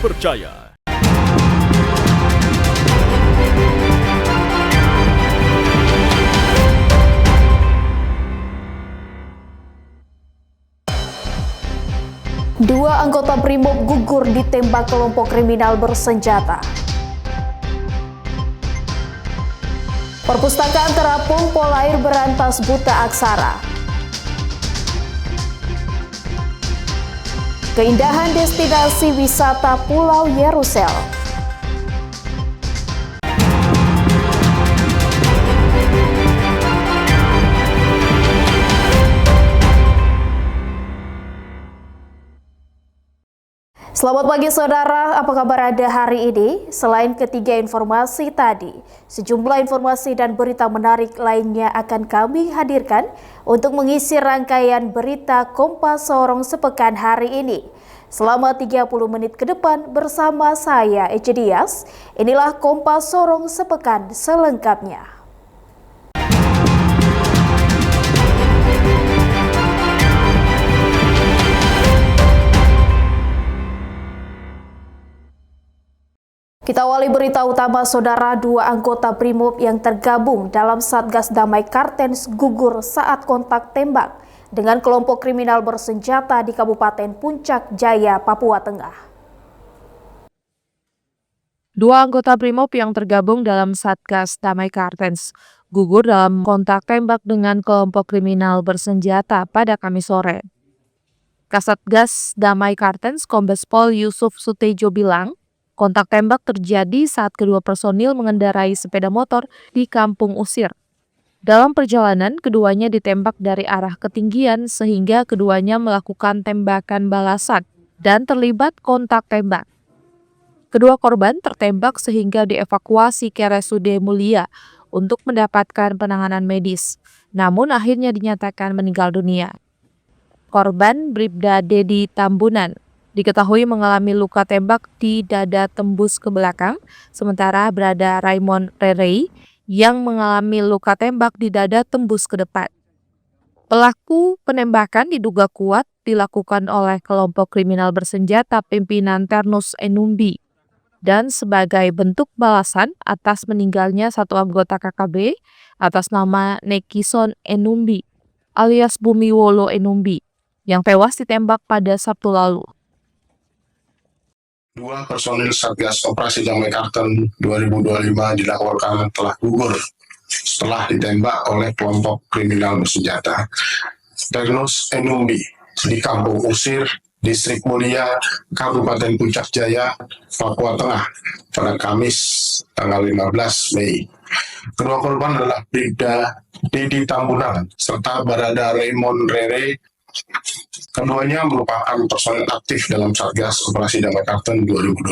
terpercaya. Dua anggota BRIMOB gugur ditembak kelompok kriminal bersenjata. Perpustakaan terapung Polair berantas buta aksara. Keindahan destinasi wisata Pulau Yerusel. Selamat pagi saudara, apa kabar Anda hari ini? Selain ketiga informasi tadi, sejumlah informasi dan berita menarik lainnya akan kami hadirkan untuk mengisi rangkaian berita Kompas Sorong sepekan hari ini. Selama 30 menit ke depan bersama saya Ece Dias, inilah Kompas Sorong sepekan selengkapnya. Kita awali berita utama saudara, dua anggota BRIMOB yang tergabung dalam Satgas Damai Kartens gugur saat kontak tembak dengan kelompok kriminal bersenjata di Kabupaten Puncak Jaya, Papua Tengah. Dua anggota BRIMOB yang tergabung dalam Satgas Damai Kartens gugur dalam kontak tembak dengan kelompok kriminal bersenjata pada Kamis sore. Kasatgas Damai Kartens Kombes Pol Yusuf Sutejo bilang, kontak tembak terjadi saat kedua personil mengendarai sepeda motor di Kampung Usir. Dalam perjalanan, keduanya ditembak dari arah ketinggian sehingga keduanya melakukan tembakan balasan dan terlibat kontak tembak. Kedua korban tertembak sehingga dievakuasi ke RSUD Mulia untuk mendapatkan penanganan medis, namun akhirnya dinyatakan meninggal dunia. Korban Bribda Dedi Tambunan diketahui mengalami luka tembak di dada tembus ke belakang, sementara Brada Raymond Rerei yang mengalami luka tembak di dada tembus ke depan. Pelaku penembakan diduga kuat dilakukan oleh kelompok kriminal bersenjata pimpinan Ternus Enumbi dan sebagai bentuk balasan atas meninggalnya satu anggota KKB atas nama Nekison Enumbi alias Bumiwolo Enumbi yang tewas ditembak pada Sabtu lalu. Dua personil Satgas Operasi Damai Kartens 2025 dilaporkan telah gugur setelah ditembak oleh kelompok kriminal bersenjata Ternus Enumbi di Kampung Usir, Distrik Mulia, Kabupaten Puncak Jaya, Papua Tengah pada Kamis tanggal 15 Mei. Kedua korban adalah Bribda Dedi Tambunan serta Barada Raymond Rere. Keduanya merupakan personil aktif dalam Satgas Operasi Damai Kartens 2025.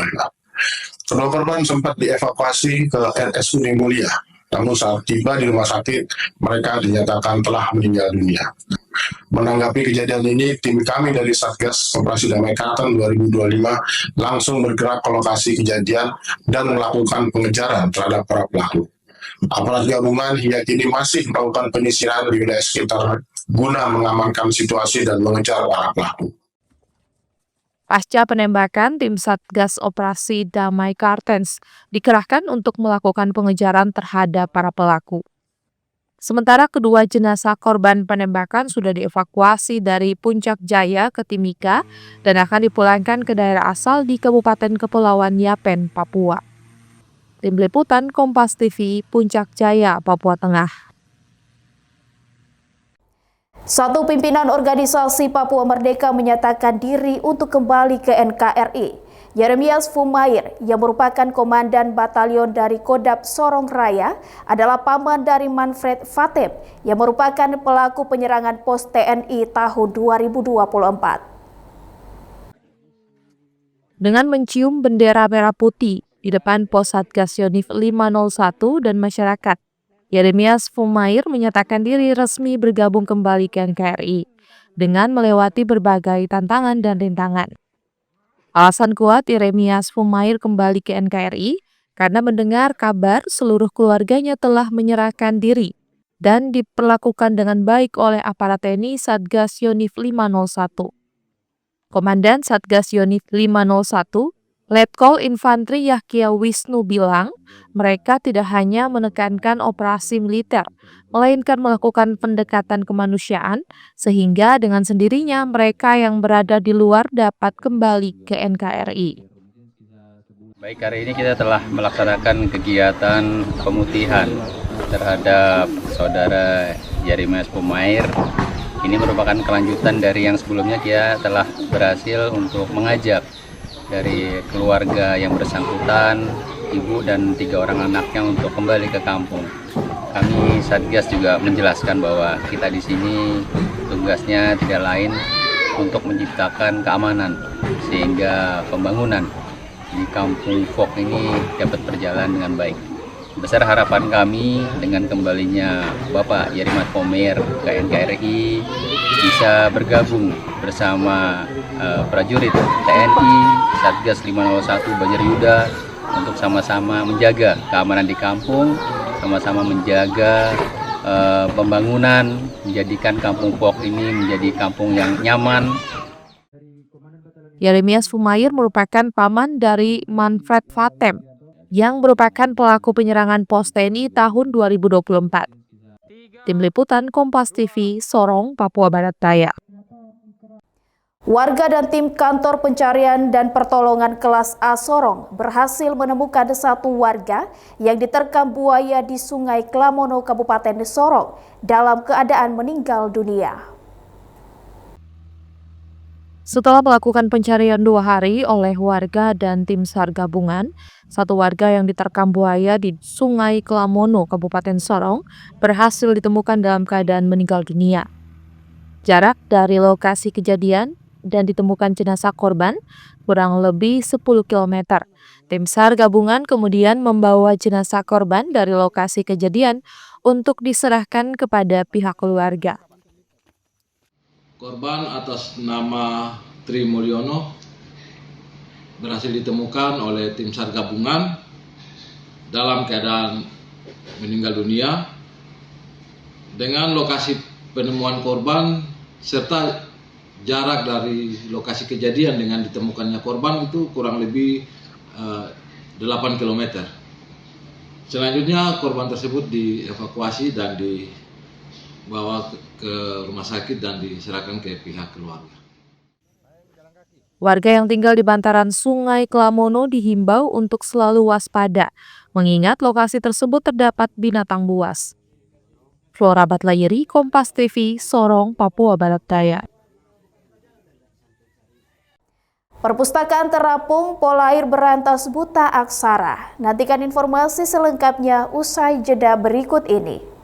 Kedua korban sempat dievakuasi ke RSUD Mulia, namun saat tiba di rumah sakit, mereka dinyatakan telah meninggal dunia. Menanggapi kejadian ini, tim kami dari Satgas Operasi Damai Kartens 2025 langsung bergerak ke lokasi kejadian dan melakukan pengejaran terhadap para pelaku. Aparat gabungan hingga kini masih melakukan penyisiran di wilayah sekitar guna mengamankan situasi dan mengejar para pelaku. Pasca penembakan, tim Satgas Operasi Damai Kartens dikerahkan untuk melakukan pengejaran terhadap para pelaku. Sementara kedua jenazah korban penembakan sudah dievakuasi dari Puncak Jaya ke Timika dan akan dipulangkan ke daerah asal di Kabupaten Kepulauan Yapen, Papua. Tim Liputan Kompas TV, Puncak Jaya, Papua Tengah. Satu pimpinan organisasi Papua Merdeka menyatakan diri untuk kembali ke NKRI. Yeremias Fumair, yang merupakan komandan batalion dari Kodam Sorong Raya, adalah paman dari Manfred Fatep, yang merupakan pelaku penyerangan pos TNI tahun 2024. Dengan mencium bendera merah putih di depan pos Satgas Yonif 501 dan masyarakat, Yeremias Fumair menyatakan diri resmi bergabung kembali ke NKRI dengan melewati berbagai tantangan dan rintangan. Alasan kuat Yeremias Fumair kembali ke NKRI karena mendengar kabar seluruh keluarganya telah menyerahkan diri dan diperlakukan dengan baik oleh aparat TNI Satgas Yonif 501. Komandan Satgas Yonif 501, Letkol Infantri Yahya Wisnu bilang, mereka tidak hanya menekankan operasi militer, melainkan melakukan pendekatan kemanusiaan, sehingga dengan sendirinya mereka yang berada di luar dapat kembali ke NKRI. Baik, hari ini kita telah melaksanakan kegiatan pemutihan terhadap saudara Jeremias Pumair. Ini merupakan kelanjutan dari yang sebelumnya kita telah berhasil untuk mengajak dari keluarga yang bersangkutan, ibu dan 3 orang anaknya untuk kembali ke kampung. Kami Satgas juga menjelaskan bahwa kita di sini tugasnya tidak lain untuk menciptakan keamanan sehingga pembangunan di Kampung Fok ini dapat berjalan dengan baik. Besar harapan kami dengan kembalinya Bapak Jeremias Pumair ke NKRI bisa bergabung bersama prajurit TNI Satgas 501 Banjar Yuda untuk sama-sama menjaga keamanan di kampung, sama-sama menjaga pembangunan, menjadikan Kampung Fok ini menjadi kampung yang nyaman. Jeremias Pumair merupakan paman dari Manfred Fatem yang merupakan pelaku penyerangan pos TNI tahun 2024. Tim Liputan Kompas TV, Sorong, Papua Barat Daya. Warga dan tim kantor pencarian dan pertolongan kelas A Sorong berhasil menemukan 1 warga yang diterkam buaya di Sungai Klamono, Kabupaten Sorong dalam keadaan meninggal dunia. Setelah melakukan pencarian 2 hari oleh warga dan tim SAR gabungan, 1 warga yang diterkam buaya di Sungai Klamono, Kabupaten Sorong, berhasil ditemukan dalam keadaan meninggal dunia. Jarak dari lokasi kejadian dan ditemukan jenazah korban kurang lebih 10 km. Tim SAR gabungan kemudian membawa jenazah korban dari lokasi kejadian untuk diserahkan kepada pihak keluarga. Korban atas nama Tri Mulyono berhasil ditemukan oleh tim SAR gabungan dalam keadaan meninggal dunia dengan lokasi penemuan korban serta jarak dari lokasi kejadian dengan ditemukannya korban itu kurang lebih 8 km. Selanjutnya korban tersebut dievakuasi dan dibawa ke rumah sakit dan diserahkan ke pihak keluarga. Warga yang tinggal di bantaran Sungai Klamono dihimbau untuk selalu waspada, mengingat lokasi tersebut terdapat binatang buas. Flora Batlayeri, Kompas TV, Sorong, Papua Barat Daya. Perpustakaan terapung Polair berantas buta aksara. Nantikan informasi selengkapnya usai jeda berikut ini.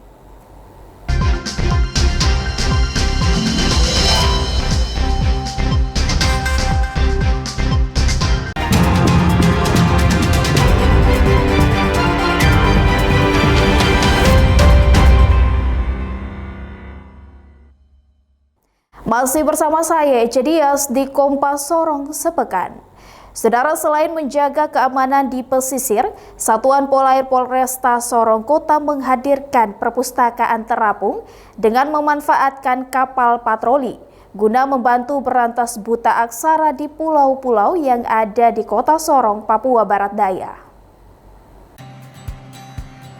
Masih bersama saya, Ece Dias di Kompas Sorong Sepekan. Saudara, selain menjaga keamanan di pesisir, Satuan Polair Polresta Sorong Kota menghadirkan perpustakaan terapung dengan memanfaatkan kapal patroli guna membantu berantas buta aksara di pulau-pulau yang ada di Kota Sorong, Papua Barat Daya.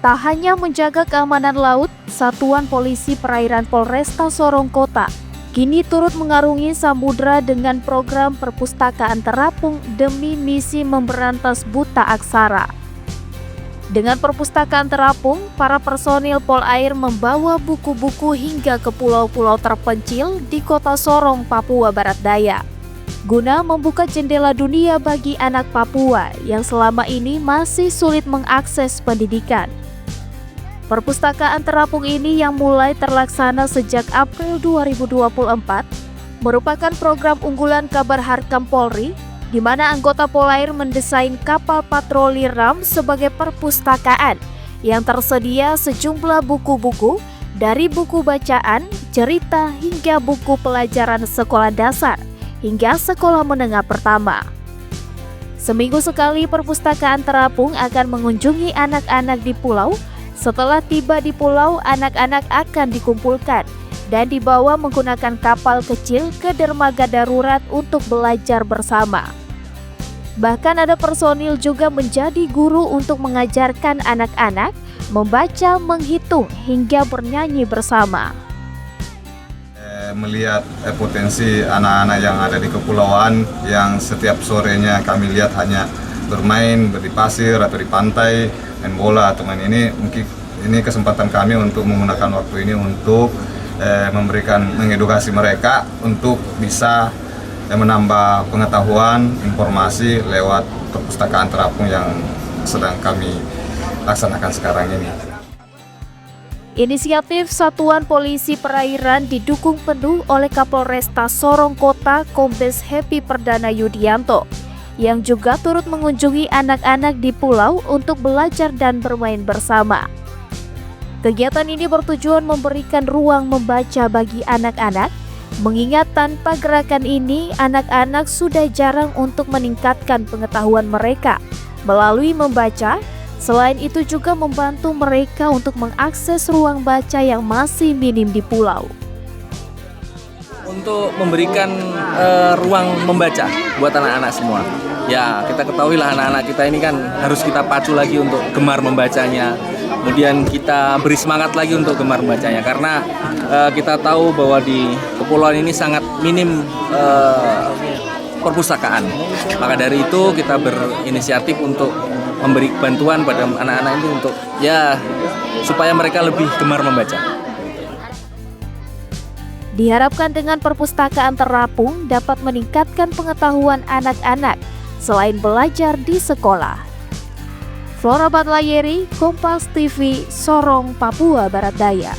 Tak hanya menjaga keamanan laut, Satuan Polisi Perairan Polresta Sorong Kota kini turut mengarungi samudera dengan program perpustakaan terapung demi misi memberantas buta aksara. Dengan perpustakaan terapung, para personil Polair membawa buku-buku hingga ke pulau-pulau terpencil di Kota Sorong, Papua Barat Daya, guna membuka jendela dunia bagi anak Papua yang selama ini masih sulit mengakses pendidikan. Perpustakaan terapung ini yang mulai terlaksana sejak April 2024 merupakan program unggulan Kabar Harkam Polri, di mana anggota Polair mendesain kapal patroli RAM sebagai perpustakaan yang tersedia sejumlah buku-buku dari buku bacaan, cerita hingga buku pelajaran sekolah dasar hingga sekolah menengah pertama. Seminggu sekali perpustakaan terapung akan mengunjungi anak-anak di pulau. Setelah tiba di pulau, anak-anak akan dikumpulkan dan dibawa menggunakan kapal kecil ke dermaga darurat untuk belajar bersama. Bahkan ada personil juga menjadi guru untuk mengajarkan anak-anak membaca, menghitung, hingga bernyanyi bersama. Melihat potensi anak-anak yang ada di kepulauan yang setiap sorenya kami lihat hanya bermain di pasir atau di pantai, main bola atau main mungkin ini kesempatan kami untuk menggunakan waktu ini untuk mengedukasi mereka untuk bisa menambah pengetahuan, informasi lewat perpustakaan terapung yang sedang kami laksanakan sekarang ini. Inisiatif Satuan Polisi Perairan didukung penuh oleh Kapolresta Sorong Kota Kombes Happy Perdana Yudianto, yang juga turut mengunjungi anak-anak di pulau untuk belajar dan bermain bersama. Kegiatan ini bertujuan memberikan ruang membaca bagi anak-anak, mengingat tanpa gerakan ini anak-anak sudah jarang untuk meningkatkan pengetahuan mereka melalui membaca. Selain itu juga membantu mereka untuk mengakses ruang baca yang masih minim di pulau. Untuk memberikan ruang membaca buat anak-anak semua. Ya, kita ketahui lah anak-anak kita ini kan harus kita pacu lagi untuk gemar membacanya. Kemudian kita beri semangat lagi untuk gemar membacanya karena kita tahu bahwa di kepulauan ini sangat minim perpustakaan. Maka dari itu kita berinisiatif untuk memberi bantuan pada anak-anak ini untuk supaya mereka lebih gemar membaca. Diharapkan dengan perpustakaan terapung dapat meningkatkan pengetahuan anak-anak selain belajar di sekolah. Flora Batlayeri, Kompas TV, Sorong, Papua Barat Daya.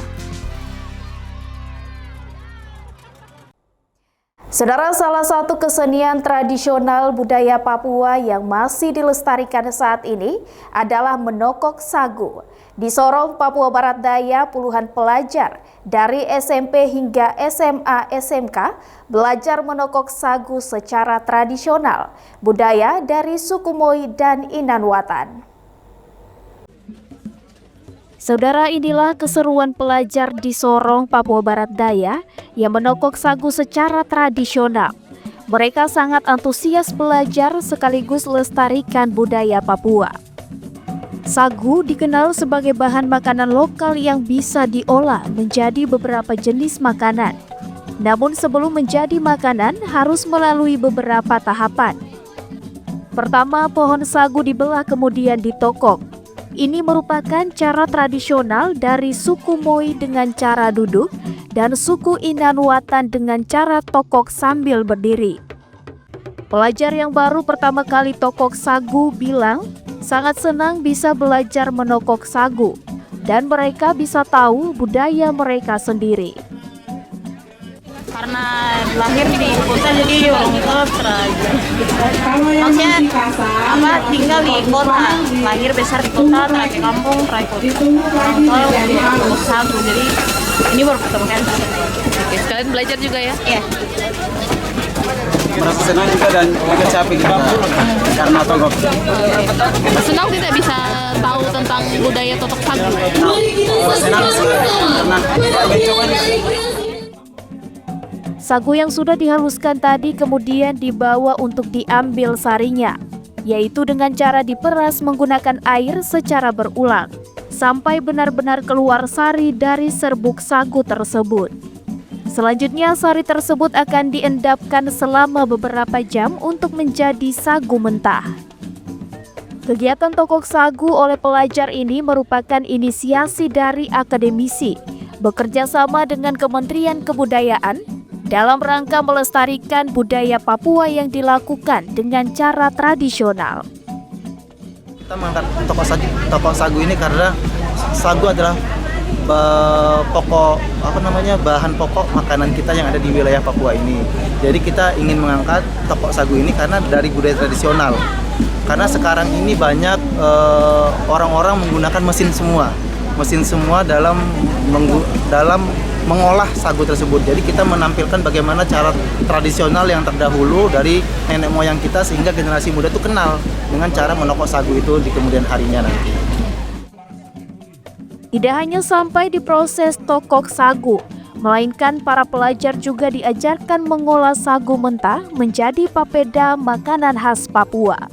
Saudara, salah satu kesenian tradisional budaya Papua yang masih dilestarikan saat ini adalah menokok sagu. Di Sorong, Papua Barat Daya, puluhan pelajar dari SMP hingga SMA SMK belajar menokok sagu secara tradisional, budaya dari suku Moi dan Inanwatan. Saudara, inilah keseruan pelajar di Sorong, Papua Barat Daya yang menokok sagu secara tradisional. Mereka sangat antusias belajar sekaligus lestarikan budaya Papua. Sagu dikenal sebagai bahan makanan lokal yang bisa diolah menjadi beberapa jenis makanan. Namun sebelum menjadi makanan harus melalui beberapa tahapan. Pertama, pohon sagu dibelah kemudian ditokok. Ini merupakan cara tradisional dari suku Moi dengan cara duduk dan suku Inanwatan dengan cara tokok sambil berdiri. Pelajar yang baru pertama kali tokok sagu bilang sangat senang bisa belajar menokok sagu dan mereka bisa tahu budaya mereka sendiri. Karena lahir di kota jadi orang kota, maksudnya tinggal di kota, lahir besar di kota, terakhir kampung, terakhir kota, orang tua untuk sagu, jadi ini baru pertama kali. Oke, sekalian belajar juga ya? Iya. Merasa senang juga dan agak capek kita karena togok. Senang tidak bisa tahu tentang budaya totok sagu? Senang karena mencoba. Sagu yang sudah dihaluskan tadi kemudian dibawa untuk diambil sarinya, yaitu dengan cara diperas menggunakan air secara berulang, sampai benar-benar keluar sari dari serbuk sagu tersebut. Selanjutnya sari tersebut akan diendapkan selama beberapa jam untuk menjadi sagu mentah. Kegiatan tokok sagu oleh pelajar ini merupakan inisiasi dari akademisi, bekerja sama dengan Kementerian Kebudayaan, dalam rangka melestarikan budaya Papua yang dilakukan dengan cara tradisional. Kita mengangkat tokok sagu ini karena sagu adalah bahan pokok makanan kita yang ada di wilayah Papua ini. Jadi kita ingin mengangkat tokok sagu ini karena dari budaya tradisional. Karena sekarang ini banyak orang-orang menggunakan mesin semua dalam mengolah sagu tersebut. Jadi kita menampilkan bagaimana cara tradisional yang terdahulu dari nenek moyang kita sehingga generasi muda itu kenal dengan cara menokok sagu itu di kemudian harinya nanti. Tidak hanya sampai di proses tokok sagu, melainkan para pelajar juga diajarkan mengolah sagu mentah menjadi papeda, makanan khas Papua.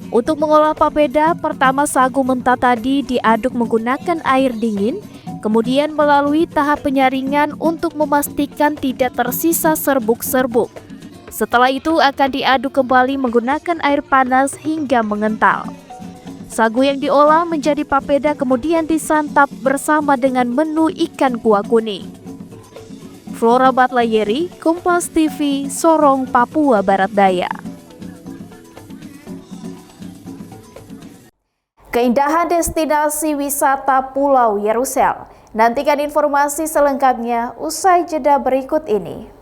Untuk mengolah papeda, pertama sagu mentah tadi diaduk menggunakan air dingin, kemudian melalui tahap penyaringan untuk memastikan tidak tersisa serbuk-serbuk. Setelah itu akan diaduk kembali menggunakan air panas hingga mengental. Sagu yang diolah menjadi papeda kemudian disantap bersama dengan menu ikan kuah kuning. Flora Batlayeri, Kompas TV, Sorong, Papua Barat Daya. Keindahan destinasi wisata Pulau Yerusel. Nantikan informasi selengkapnya usai jeda berikut ini.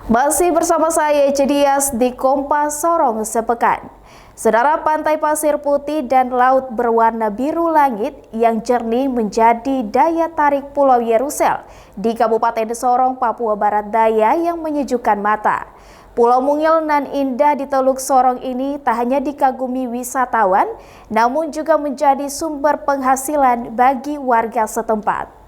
Masih bersama saya Cedias di Kompas Sorong Sepekan. Saudara, pantai pasir putih dan laut berwarna biru langit yang jernih menjadi daya tarik Pulau Yerusel di Kabupaten Sorong, Papua Barat Daya yang menyejukkan mata. Pulau mungil nan indah di Teluk Sorong ini tak hanya dikagumi wisatawan, namun juga menjadi sumber penghasilan bagi warga setempat.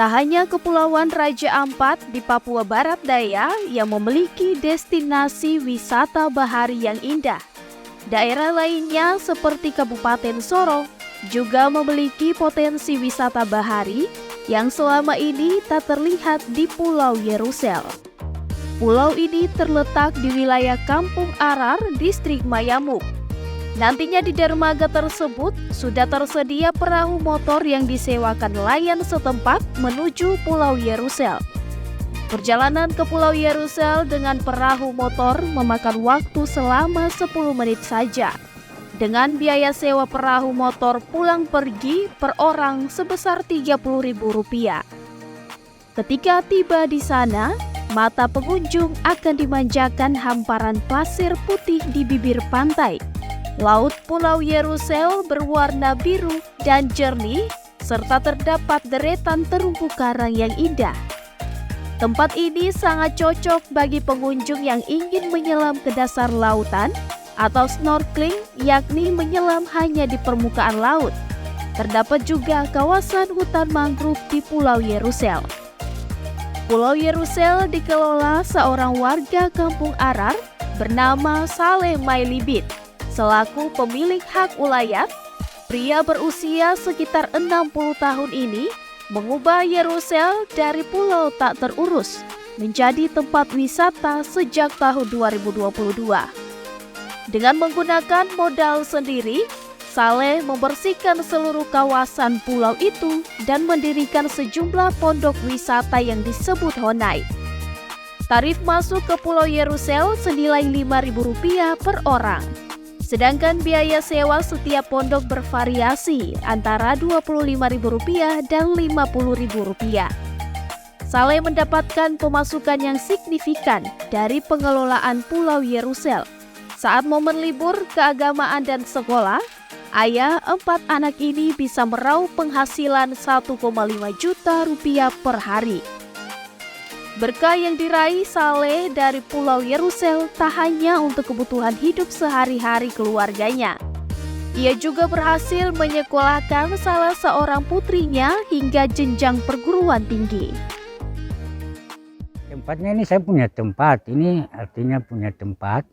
Tak hanya Kepulauan Raja Ampat di Papua Barat Daya yang memiliki destinasi wisata bahari yang indah. Daerah lainnya seperti Kabupaten Sorong juga memiliki potensi wisata bahari yang selama ini tak terlihat di Pulau Yerusel. Pulau ini terletak di wilayah Kampung Arar, Distrik Mayamuk. Nantinya di dermaga tersebut sudah tersedia perahu motor yang disewakan nelayan setempat menuju Pulau Yerusel. Perjalanan ke Pulau Yerusel dengan perahu motor memakan waktu selama 10 menit saja. Dengan biaya sewa perahu motor pulang pergi per orang sebesar Rp30.000. Ketika tiba di sana, mata pengunjung akan dimanjakan hamparan pasir putih di bibir pantai. Laut Pulau Yerusel berwarna biru dan jernih, serta terdapat deretan terumbu karang yang indah. Tempat ini sangat cocok bagi pengunjung yang ingin menyelam ke dasar lautan atau snorkeling, yakni menyelam hanya di permukaan laut. Terdapat juga kawasan hutan mangrove di Pulau Yerusel. Pulau Yerusel dikelola seorang warga Kampung Arar bernama Saleh Mailibit. Selaku pemilik hak ulayat, pria berusia sekitar 60 tahun ini mengubah Yerusel dari pulau tak terurus menjadi tempat wisata sejak tahun 2022. Dengan menggunakan modal sendiri, Saleh membersihkan seluruh kawasan pulau itu dan mendirikan sejumlah pondok wisata yang disebut Honai. Tarif masuk ke Pulau Yerusel senilai Rp5.000 per orang. Sedangkan biaya sewa setiap pondok bervariasi antara Rp25.000 dan Rp50.000. Saleh mendapatkan pemasukan yang signifikan dari pengelolaan Pulau Yerusel. Saat momen libur keagamaan dan sekolah, ayah 4 anak ini bisa meraup penghasilan Rp1,5 juta per hari. Berkah yang diraih Saleh dari Pulau Yerusel tak hanya untuk kebutuhan hidup sehari-hari keluarganya. Ia juga berhasil menyekolahkan salah seorang putrinya hingga jenjang perguruan tinggi. Tempatnya ini saya punya tempat, ini artinya punya tempat.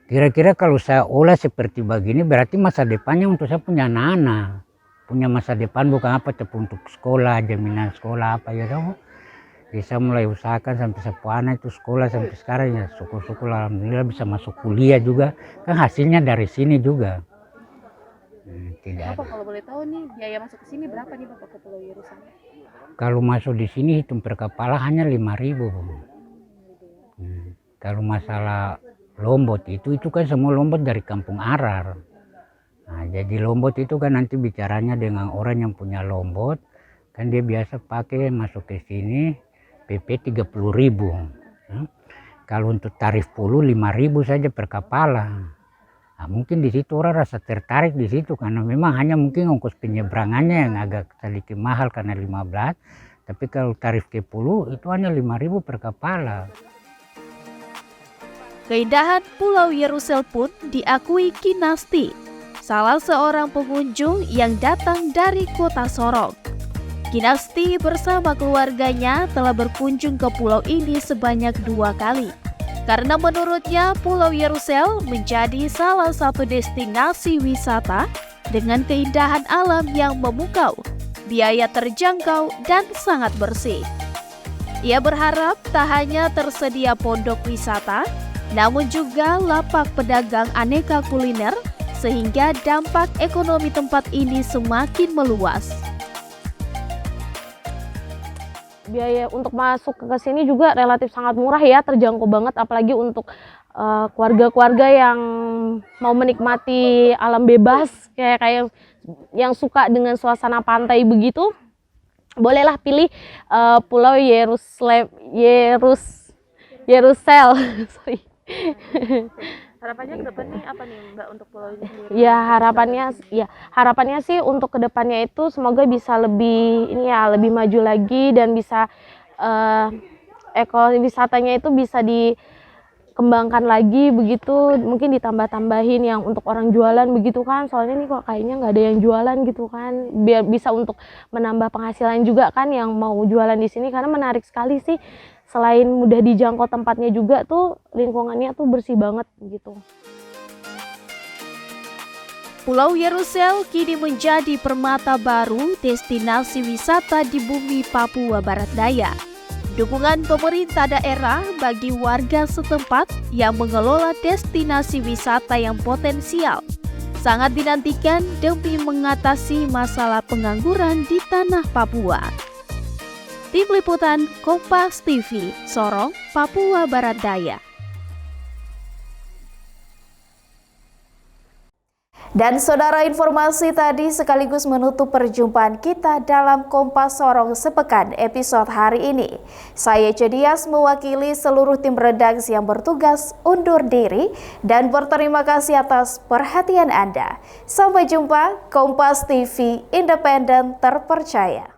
Kira-kira kalau saya olah seperti begini berarti masa depannya untuk saya punya anak-anak. Punya masa depan bukan apa tapi untuk sekolah, jaminan sekolah apa ya tahu. Bisa mulai usahakan sampai sepuana itu sekolah sampai sekarang ya syukur-syukur alhamdulillah bisa masuk kuliah juga kan hasilnya dari sini juga. tidak Bapak ada. kalau boleh tahu nih biaya masuk ke sini berapa nih Bapak ke Pulau Yerusalem? Kalau masuk di sini hitung per kepala hanya 5.000. Kalau masalah lombot itu kan semua lombot dari Kampung Arar. Nah, jadi lombot itu kan nanti bicaranya dengan orang yang punya lombot, kan dia biasa pakai masuk ke sini PP 30.000. Kalau untuk tarif puluh 5.000 saja per kepala. Nah, mungkin di situ orang rasa tertarik di situ karena memang hanya mungkin ongkos penyeberangannya yang agak sedikit mahal karena 15, tapi kalau tarif ke puluh itu hanya 5.000 per kepala. Keindahan Pulau Yerusalem pun diakui Kinasti, salah seorang pengunjung yang datang dari kota Sorong. Kinasti bersama keluarganya telah berkunjung ke pulau ini sebanyak 2 kali. Karena menurutnya Pulau Yerusalem menjadi salah satu destinasi wisata dengan keindahan alam yang memukau, biaya terjangkau dan sangat bersih. Ia berharap tak hanya tersedia pondok wisata, namun juga lapak pedagang aneka kuliner sehingga dampak ekonomi tempat ini semakin meluas. Biaya untuk masuk ke sini juga relatif sangat murah ya, terjangkau banget apalagi untuk keluarga-keluarga yang mau menikmati alam bebas kayak yang suka dengan suasana pantai begitu. Bolehlah pilih Pulau Yerusalem. Sorry. Harapannya ke depan nih apa nih Mbak untuk pulau ini sendiri? Harapannya sih untuk kedepannya itu semoga bisa lebih lebih maju lagi dan bisa ekowisatanya itu bisa dikembangkan lagi begitu, mungkin ditambah-tambahin yang untuk orang jualan begitu kan, soalnya nih kok kayaknya nggak ada yang jualan gitu kan, biar bisa untuk menambah penghasilan juga kan yang mau jualan di sini karena menarik sekali sih. Selain mudah dijangkau tempatnya juga tuh lingkungannya tuh bersih banget gitu. Pulau Yerusalem kini menjadi permata baru destinasi wisata di bumi Papua Barat Daya. Dukungan pemerintah daerah bagi warga setempat yang mengelola destinasi wisata yang potensial sangat dinantikan demi mengatasi masalah pengangguran di tanah Papua. Tim Liputan Kompas TV, Sorong, Papua Barat Daya. Dan saudara, informasi tadi sekaligus menutup perjumpaan kita dalam Kompas Sorong sepekan episode hari ini. Saya Jodias mewakili seluruh tim redaksi yang bertugas undur diri dan berterima kasih atas perhatian Anda. Sampai jumpa, Kompas TV, independen terpercaya.